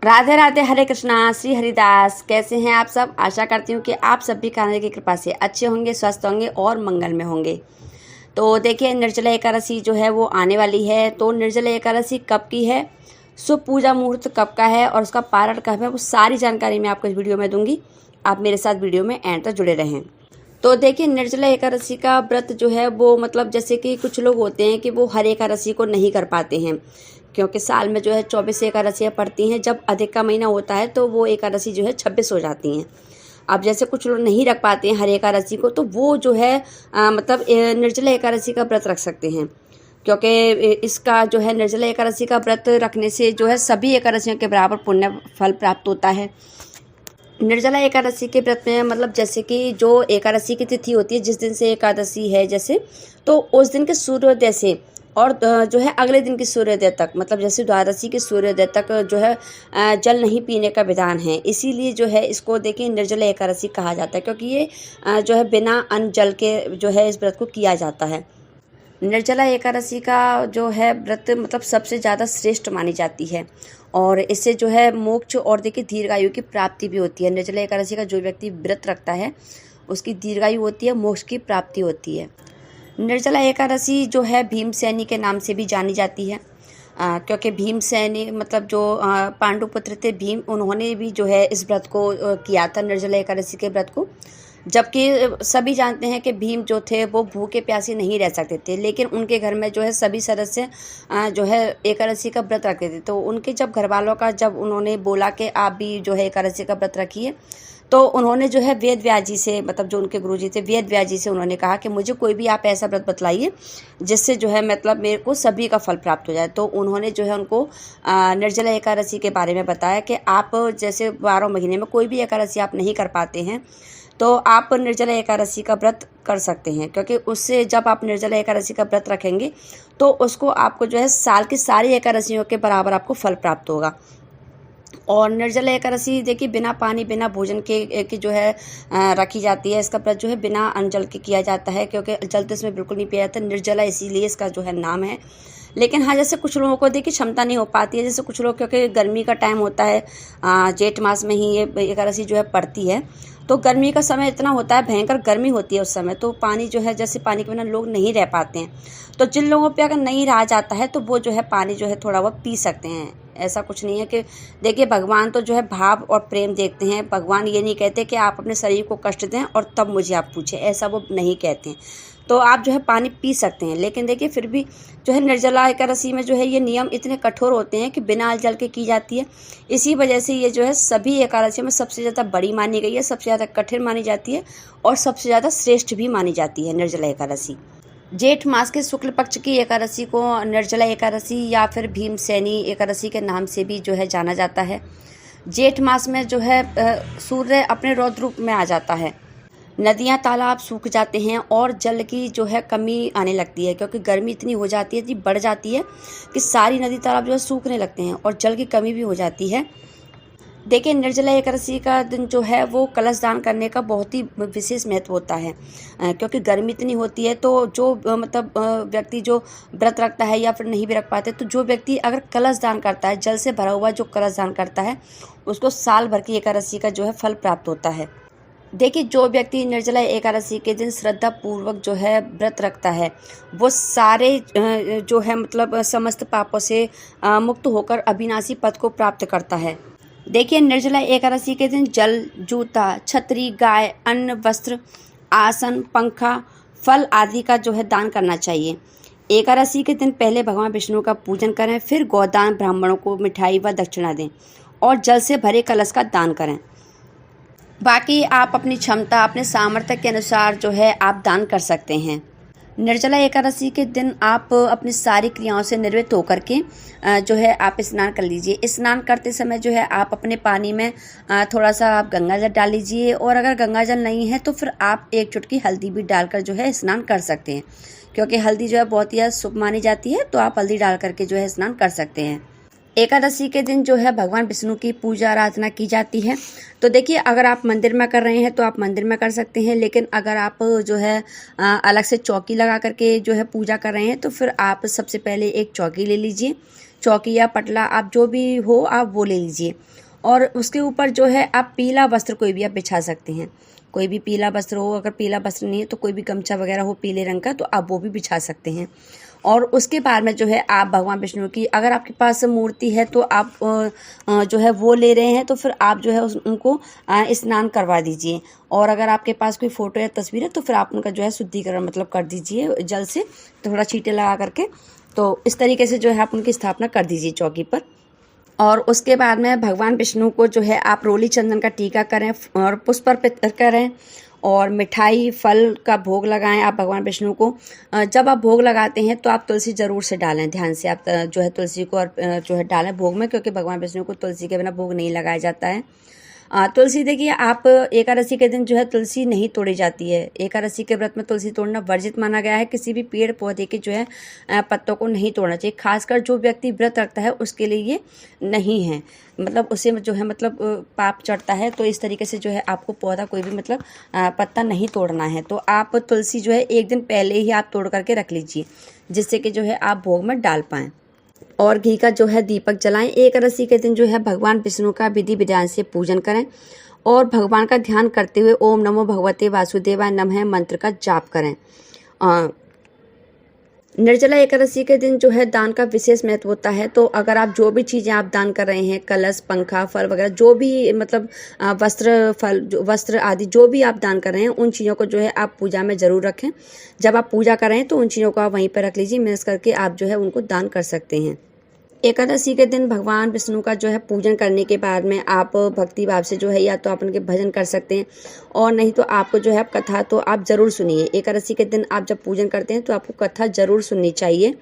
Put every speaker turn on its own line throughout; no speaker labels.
राधे राधे, हरे कृष्णा, श्री हरिदास। कैसे हैं आप सब? आशा करती हूँ कि आप सब भी कान्हा की कृपा से अच्छे होंगे, स्वस्थ होंगे और मंगल में होंगे। तो देखिए, निर्जला एकादशी जो है वो आने वाली है। तो निर्जला एकादशी कब की है, शुभ पूजा मुहूर्त कब का है और उसका पारण कब है, वो सारी जानकारी मैं आपको इस वीडियो में दूंगी। आप मेरे साथ वीडियो में एंड तक जुड़े रहें। तो देखिए, निर्जला एकादशी का व्रत जो है वो जैसे कि कुछ लोग होते हैं कि वो हर एकादशी को नहीं कर पाते हैं, क्योंकि साल में जो है 24 एकादशियाँ पड़ती हैं। जब अधिक का महीना होता है तो वो एकादशी जो है 26 हो जाती हैं। अब जैसे कुछ लोग नहीं रख पाते हैं हर एकादशी को, तो वो जो है निर्जला एकादशी का व्रत रख सकते हैं, क्योंकि इसका जो है निर्जला एकादशी का व्रत रखने से जो है सभी एकादशियों के बराबर पुण्य फल प्राप्त होता है। निर्जला एकादशी के व्रत में जैसे कि जो एकादशी की तिथि होती है, जिस दिन से एकादशी है जैसे, तो उस दिन के सूर्योदय से और जो है अगले दिन की सूर्योदय तक, जैसे द्वादशी के सूर्योदय तक जो है जल नहीं पीने का विधान है। इसीलिए जो है इसको देखिए निर्जला एकादशी कहा जाता है, क्योंकि ये जो है बिना अन्न जल के जो है इस व्रत को किया जाता है। निर्जला एकादशी का जो है व्रत सबसे ज़्यादा श्रेष्ठ मानी जाती है और इससे जो है मोक्ष और देखिए दीर्घायु की प्राप्ति भी होती है। निर्जला एकादशी का जो व्यक्ति व्रत रखता है उसकी दीर्घायु होती है, मोक्ष की प्राप्ति होती है। निर्जला एकादशी जो है भीमसेनी के नाम से भी जानी जाती है, क्योंकि भीमसेनी जो पांडुपुत्र थे भीम, उन्होंने भी जो है इस व्रत को किया था, निर्जला एकादशी के व्रत को। जबकि सभी जानते हैं कि भीम जो थे वो भूखे प्यासे नहीं रह सकते थे, लेकिन उनके घर में जो है सभी सदस्य जो है एकादशी का व्रत रखते थे। तो उनके जब घर वालों का जब उन्होंने बोला कि आप भी जो है एकादशी का व्रत रखिए, तो उन्होंने जो है वेद व्यास जी से, जो उनके गुरुजी थे वेद व्यास जी से, उन्होंने कहा कि मुझे कोई भी आप ऐसा व्रत बतलाइए जिससे जो है मेरे को सभी का फल प्राप्त हो जाए। तो उन्होंने जो है उनको निर्जला एकादशी के बारे में बताया कि आप जैसे 12 महीने में कोई भी एकादशी आप नहीं कर पाते हैं तो आप निर्जला एकादशी का व्रत कर सकते हैं, क्योंकि उससे जब आप निर्जला एकादशी का व्रत रखेंगे तो उसको आपको जो है साल की सारी एकादशियों के बराबर आपको फल प्राप्त होगा। और निर्जला एकादशी देखिए बिना पानी बिना भोजन के जो है रखी जाती है। इसका व्रत जो है बिना अन्न जल के किया जाता है, क्योंकि जल तो इसमें बिल्कुल नहीं पिया जाता, निर्जला इसीलिए इसका जो है नाम है। लेकिन हाँ, जैसे कुछ लोगों को देखिए क्षमता नहीं हो पाती है, जैसे कुछ लोग, क्योंकि गर्मी का टाइम होता है, जेठ मास में ही ये एकादशी जो है पड़ती है, तो गर्मी का समय इतना होता है, भयंकर गर्मी होती है उस समय, तो पानी जो है जैसे पानी के बिना लोग नहीं रह पाते हैं। तो जिन लोगों पे अगर नहीं रहा जाता है तो वो जो है पानी जो है थोड़ा बहुत पी सकते हैं। ऐसा कुछ नहीं है कि देखिए भगवान तो जो है भाव और प्रेम देखते हैं। भगवान ये नहीं कहते कि आप अपने शरीर को कष्ट दें और तब मुझे आप पूछें, ऐसा वो नहीं कहते हैं। तो आप जो है पानी पी सकते हैं, लेकिन देखिए फिर भी जो है निर्जला एकादशी में जो है ये नियम इतने कठोर होते हैं कि बिना जल के की जाती है। इसी वजह से ये जो है सभी एकादशियों में सबसे ज़्यादा बड़ी मानी गई है, सबसे ज़्यादा कठिन मानी जाती है और सबसे ज़्यादा श्रेष्ठ भी मानी जाती है निर्जला एकादशी। जेठ मास के शुक्ल पक्ष की एकादशी को निर्जला एकादशी या फिर भीमसेनी एकादशी के नाम से भी जो है जाना जाता है। जेठ मास में जो है सूर्य अपने रौद्र रूप में आ जाता है, नदियाँ तालाब सूख जाते हैं और जल की जो है कमी आने लगती है, क्योंकि गर्मी इतनी हो जाती है, इतनी बढ़ जाती है कि सारी नदी तालाब जो है सूखने लगते हैं और जल की कमी भी हो जाती है। देखिए, निर्जला एकादशी का दिन जो है वो कलश दान करने का बहुत ही विशेष महत्व होता है, क्योंकि गर्मी इतनी होती है। तो जो व्यक्ति जो व्रत रखता है या फिर नहीं भी रख पाते, तो जो व्यक्ति अगर कलश दान करता है, जल से भरा हुआ जो कलश दान करता है, उसको साल भर की एकादशी का जो है फल प्राप्त होता है। देखिए, जो व्यक्ति निर्जला एकादशी के दिन श्रद्धा पूर्वक जो है व्रत रखता है, वो सारे जो है समस्त पापों से मुक्त होकर अविनाशी पद को प्राप्त करता है। देखिए, निर्जला एकादशी के दिन जल, जूता, छतरी, गाय, अन्न, वस्त्र, आसन, पंखा, फल आदि का जो है दान करना चाहिए। एकादशी के दिन पहले भगवान विष्णु का पूजन करें, फिर गोदान, ब्राह्मणों को मिठाई व दक्षिणा दें और जल से भरे कलश का दान करें। बाकी आप अपनी क्षमता, अपने सामर्थ्य के अनुसार जो है आप दान कर सकते हैं। निर्जला एकादशी के दिन आप अपनी सारी क्रियाओं से निवृत्त होकर के जो है आप स्नान कर लीजिए। स्नान करते समय जो है आप अपने पानी में थोड़ा सा आप गंगा जल डाल लीजिए, और अगर गंगा जल नहीं है तो फिर आप एक चुटकी हल्दी भी डालकर जो है स्नान कर सकते हैं, क्योंकि हल्दी जो है बहुत ही शुभ मानी जाती है। तो आप हल्दी डाल करके जो है स्नान कर सकते हैं। एकादशी के दिन जो है भगवान विष्णु की पूजा आराधना की जाती है। तो देखिए, अगर आप मंदिर में कर रहे हैं तो आप मंदिर में कर सकते हैं, लेकिन अगर आप जो है अलग से चौकी लगा करके जो है पूजा कर रहे हैं तो फिर आप सबसे पहले एक चौकी ले लीजिए। चौकी या पटला आप जो भी हो आप वो ले लीजिए। और उसके ऊपर जो है आप पीला वस्त्र कोई भी आप बिछा सकते हैं। कोई भी पीला वस्त्र हो, अगर पीला वस्त्र नहीं है तो कोई भी गमछा वगैरह हो पीले रंग का तो आप वो भी बिछा सकते हैं। और उसके बाद में जो है आप भगवान विष्णु की, अगर आपके पास मूर्ति है तो आप जो है वो ले रहे हैं तो फिर आप जो है उनको स्नान करवा दीजिए। और अगर आपके पास कोई फ़ोटो या तस्वीर है तो फिर आप उनका जो है शुद्धिकरण मतलब कर दीजिए जल से, थोड़ा छींटे लगा करके। तो इस तरीके से जो है आप उनकी स्थापना कर दीजिए चौकी पर। और उसके बाद में भगवान विष्णु को जो है आप रोली चंदन का टीका करें और पुष्प अर्पित करें और मिठाई फल का भोग लगाएं आप भगवान विष्णु को। जब आप भोग लगाते हैं तो आप तुलसी ज़रूर से डालें, ध्यान से आप जो है तुलसी को जो है डालें भोग में, क्योंकि भगवान विष्णु को तुलसी के बिना भोग नहीं लगाया जाता है। तुलसी देखिए, आप एकादशी के दिन जो है तुलसी नहीं तोड़ी जाती है। एकादशी के व्रत में तुलसी तोड़ना वर्जित माना गया है। किसी भी पेड़ पौधे के जो है पत्तों को नहीं तोड़ना चाहिए। खासकर जो व्यक्ति व्रत रखता है उसके लिए ये नहीं है, मतलब उसे जो है मतलब पाप चढ़ता है। तो इस तरीके से जो है आपको पौधा कोई भी मतलब पत्ता नहीं तोड़ना है। तो आप तुलसी जो है एक दिन पहले ही आप तोड़ करके रख लीजिए, जिससे कि जो है आप भोग में डाल पाएँ। और घी का जो है दीपक जलाएं। एकादशी के दिन जो है भगवान विष्णु का विधि विधान से पूजन करें और भगवान का ध्यान करते हुए ओम नमो भगवते वासुदेवाय नमः मंत्र का जाप करें। निर्जला एकादशी के दिन जो है दान का विशेष महत्व होता है। तो अगर आप जो भी चीज़ें आप दान कर रहे हैं, कलश, पंखा, फल वगैरह, जो भी मतलब वस्त्र आदि जो भी आप दान कर रहे हैं, उन चीज़ों को जो है आप पूजा में ज़रूर रखें। जब आप पूजा कर रहे हैं तो उन चीज़ों को आप वहीं पर रख लीजिए, मिक्स करके आप जो है उनको दान कर सकते हैं। एकादशी के दिन भगवान विष्णु का जो है पूजन करने के बाद में आप भक्ति भाव से जो है या तो आप उनके भजन कर सकते हैं, और नहीं तो आपको जो है आप कथा तो आप ज़रूर सुनिए। एकादशी के दिन आप जब पूजन करते हैं तो आपको कथा ज़रूर सुननी चाहिए।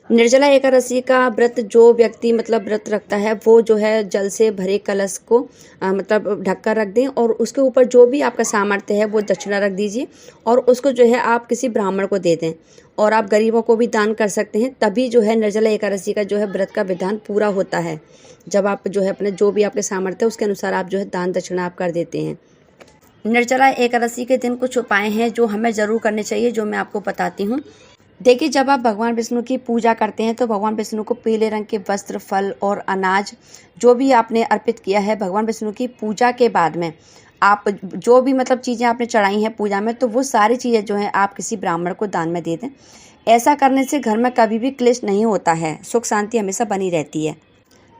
निर्जला एकादशी का व्रत जो व्यक्ति मतलब व्रत रखता है वो जो है जल से भरे कलश को मतलब ढककर रख दें, और उसके ऊपर जो भी आपका सामर्थ्य है वो दक्षिणा रख दीजिए और उसको जो है आप किसी ब्राह्मण को दे दें। और आप गरीबों को भी दान कर सकते हैं। तभी जो है निर्जला एकादशी का जो है व्रत का विधान पूरा होता है, जब आप जो है अपने जो भी आपके सामर्थ्य है उसके अनुसार आप जो है दान दक्षिणा आप कर देते हैं। निर्जला एकादशी के दिन कुछ उपाय हैं जो हमें ज़रूर करने चाहिए, जो मैं आपको बताती हूँ। देखिए, जब आप भगवान विष्णु की पूजा करते हैं तो भगवान विष्णु को पीले रंग के वस्त्र, फल और अनाज जो भी आपने अर्पित किया है भगवान विष्णु की पूजा के बाद में, आप जो भी मतलब चीज़ें आपने चढ़ाई हैं पूजा में, तो वो सारी चीज़ें जो हैं आप किसी ब्राह्मण को दान में दे दें। ऐसा करने से घर में कभी भी क्लेश नहीं होता है, सुख शांति हमेशा बनी रहती है।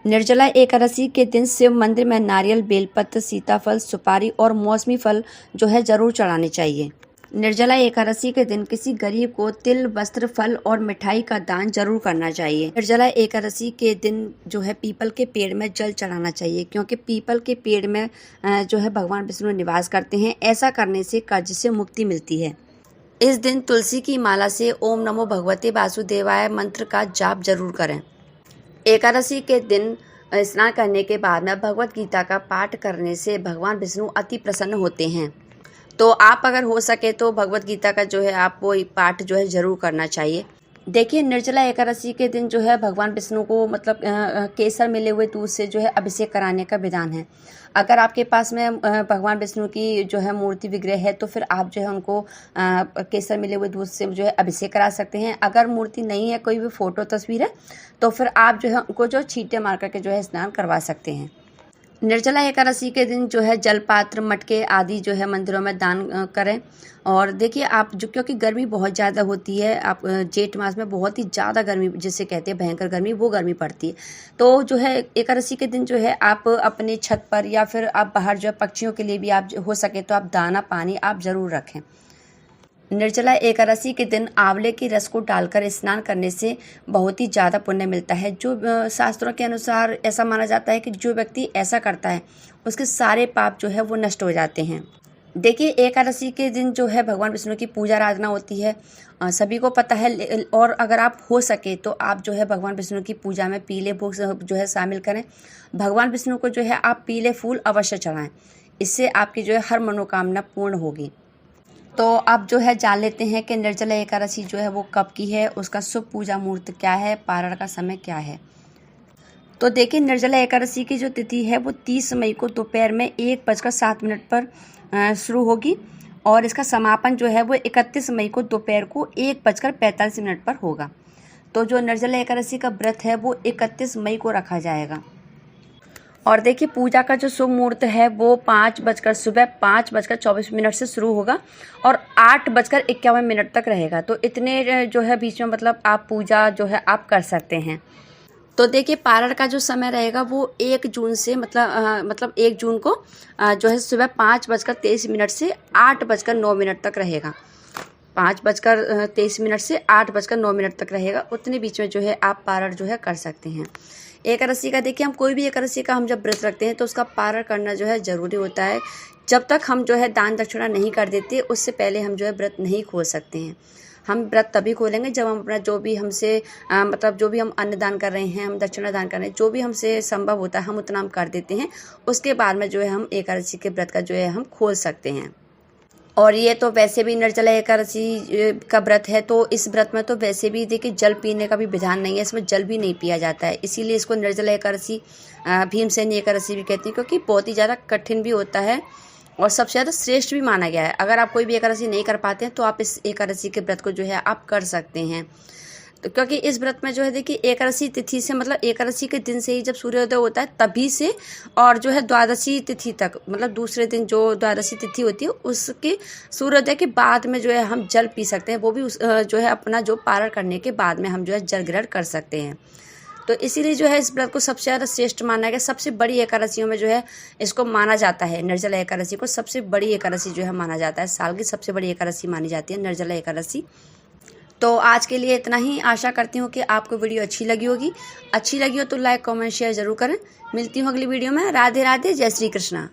निर्जला एकादशी के दिन शिव मंदिर में नारियल, बेलपत्र, सीताफल, सुपारी और मौसमी फल जो है ज़रूर चढ़ाने चाहिए। निर्जला एकादशी के दिन किसी गरीब को तिल, वस्त्र, फल और मिठाई का दान जरूर करना चाहिए। निर्जला एकादशी के दिन जो है पीपल के पेड़ में जल चढ़ाना चाहिए, क्योंकि पीपल के पेड़ में जो है भगवान विष्णु निवास करते हैं। ऐसा करने से कर्ज से मुक्ति मिलती है। इस दिन तुलसी की माला से ओम नमो भगवते वासुदेवाय मंत्र का जाप जरूर करें। एकादशी के दिन स्नान करने के बाद में भगवत गीता का पाठ करने से भगवान विष्णु अति प्रसन्न होते हैं। तो आप अगर हो सके तो भगवत गीता का जो है आपको पाठ जो है ज़रूर करना चाहिए। देखिए, निर्जला एकादशी के दिन जो है भगवान विष्णु को मतलब केसर मिले हुए दूध से जो है अभिषेक कराने का विधान है। अगर आपके पास में भगवान विष्णु की जो है मूर्ति विग्रह है तो फिर आप जो है उनको केसर मिले हुए दूध से जो है अभिषेक करा सकते हैं। अगर मूर्ति नहीं है, कोई भी फ़ोटो तस्वीर है, तो फिर आप जो है उनको जो छींटे मार करके जो है स्नान करवा सकते हैं। निर्जला एकादशी के दिन जो है जलपात्र, मटके आदि जो है मंदिरों में दान करें। और देखिए, आप जो क्योंकि गर्मी बहुत ज़्यादा होती है, आप जेठ मास में बहुत ही ज़्यादा गर्मी जिसे कहते हैं भयंकर गर्मी, वो गर्मी पड़ती है। तो जो है एकादशी के दिन जो है आप अपने छत पर या फिर आप बाहर जो है पक्षियों के लिए भी आप हो सके तो आप दाना पानी आप ज़रूर रखें। निर्जला एकादशी के दिन आंवले के रस को डालकर स्नान करने से बहुत ही ज़्यादा पुण्य मिलता है। जो शास्त्रों के अनुसार ऐसा माना जाता है कि जो व्यक्ति ऐसा करता है उसके सारे पाप जो है वो नष्ट हो जाते हैं। देखिए, एकादशी के दिन जो है भगवान विष्णु की पूजा आराधना होती है, सभी को पता है। और अगर आप हो सके तो आप जो है भगवान विष्णु की पूजा में पीले भोग जो है शामिल करें। भगवान विष्णु को जो है आप पीले फूल अवश्य चढ़ाएं, इससे आपकी जो है हर मनोकामना पूर्ण होगी। तो अब जो है जान लेते हैं कि निर्जला एकादशी जो है वो कब की है, उसका शुभ पूजा मुहूर्त क्या है, पारण का समय क्या है। तो देखिए, निर्जला एकादशी की जो तिथि है वो 30 मई को दोपहर में 1:07 पर शुरू होगी, और इसका समापन जो है वो 31 मई को दोपहर को 1:45 पर होगा। तो जो निर्जला एकादशी का व्रत है वो 31 मई को रखा जाएगा। और देखिए पूजा का जो शुभ मुहूर्त है वो सुबह 5:24 से शुरू होगा और 8:51 तक रहेगा। तो इतने जो है बीच में मतलब आप पूजा जो है आप कर सकते हैं। तो देखिए पारण का जो समय रहेगा वो 1 जून से मतलब 1 जून को जो है सुबह 5:23 से 8:09 तक रहेगा। 5:23 से 8:09 तक रहेगा। उतने बीच में जो है आप पारण जो है कर सकते हैं। एकादशी का देखिए हम कोई भी एकादशी का हम जब व्रत रखते हैं तो उसका पारण करना जो है ज़रूरी होता है। जब तक हम जो है दान दक्षिणा नहीं कर देते उससे पहले हम जो है व्रत नहीं खोल सकते हैं। हम व्रत तभी खोलेंगे जब हम अपना जो भी हमसे मतलब जो भी हम अन्नदान कर रहे हैं, हम दक्षिणा दान कर रहे हैं, जो भी हमसे संभव होता है हम उतना हम कर देते हैं। उसके बाद में जो है हम एकादशी के व्रत का जो है हम खोल सकते हैं। और ये तो वैसे भी निर्जला एकादशी का व्रत है, तो इस व्रत में तो वैसे भी देखिए जल पीने का भी विधान नहीं है, इसमें जल भी नहीं पिया जाता है। इसीलिए इसको निर्जला एकादशी भीमसेनी एकादशी भी कहती हैं, क्योंकि बहुत ही ज़्यादा कठिन भी होता है और सबसे ज़्यादा श्रेष्ठ भी माना गया है। अगर आप कोई भी एकादशी नहीं कर पाते हैं तो आप इस एकादशी के व्रत को जो है आप कर सकते हैं। तो क्योंकि इस व्रत में जो है देखिए एकादशी तिथि से मतलब एकादशी के दिन से ही जब सूर्योदय होता है तभी से और जो है द्वादशी तिथि तक मतलब दूसरे दिन जो द्वादशी तिथि होती है उसके सूर्योदय के बाद में जो है हम जल पी सकते हैं। वो भी जो है अपना जो पारण करने के बाद में हम जो है जल ग्रहण कर सकते हैं। तो इसीलिए जो है इस व्रत को सबसे ज़्यादा श्रेष्ठ माना गया। सबसे बड़ी एकादशियों में जो है इसको माना जाता है। निर्जला एकादशी को सबसे बड़ी एकादशी जो है माना जाता है। साल की सबसे बड़ी एकादशी मानी जाती है निर्जला एकादशी। तो आज के लिए इतना ही। आशा करती हूँ कि आपको वीडियो अच्छी लगी होगी। अच्छी लगी हो तो लाइक कमेंट शेयर ज़रूर करें। मिलती हूँ अगली वीडियो में। राधे राधे, जय श्री कृष्णा।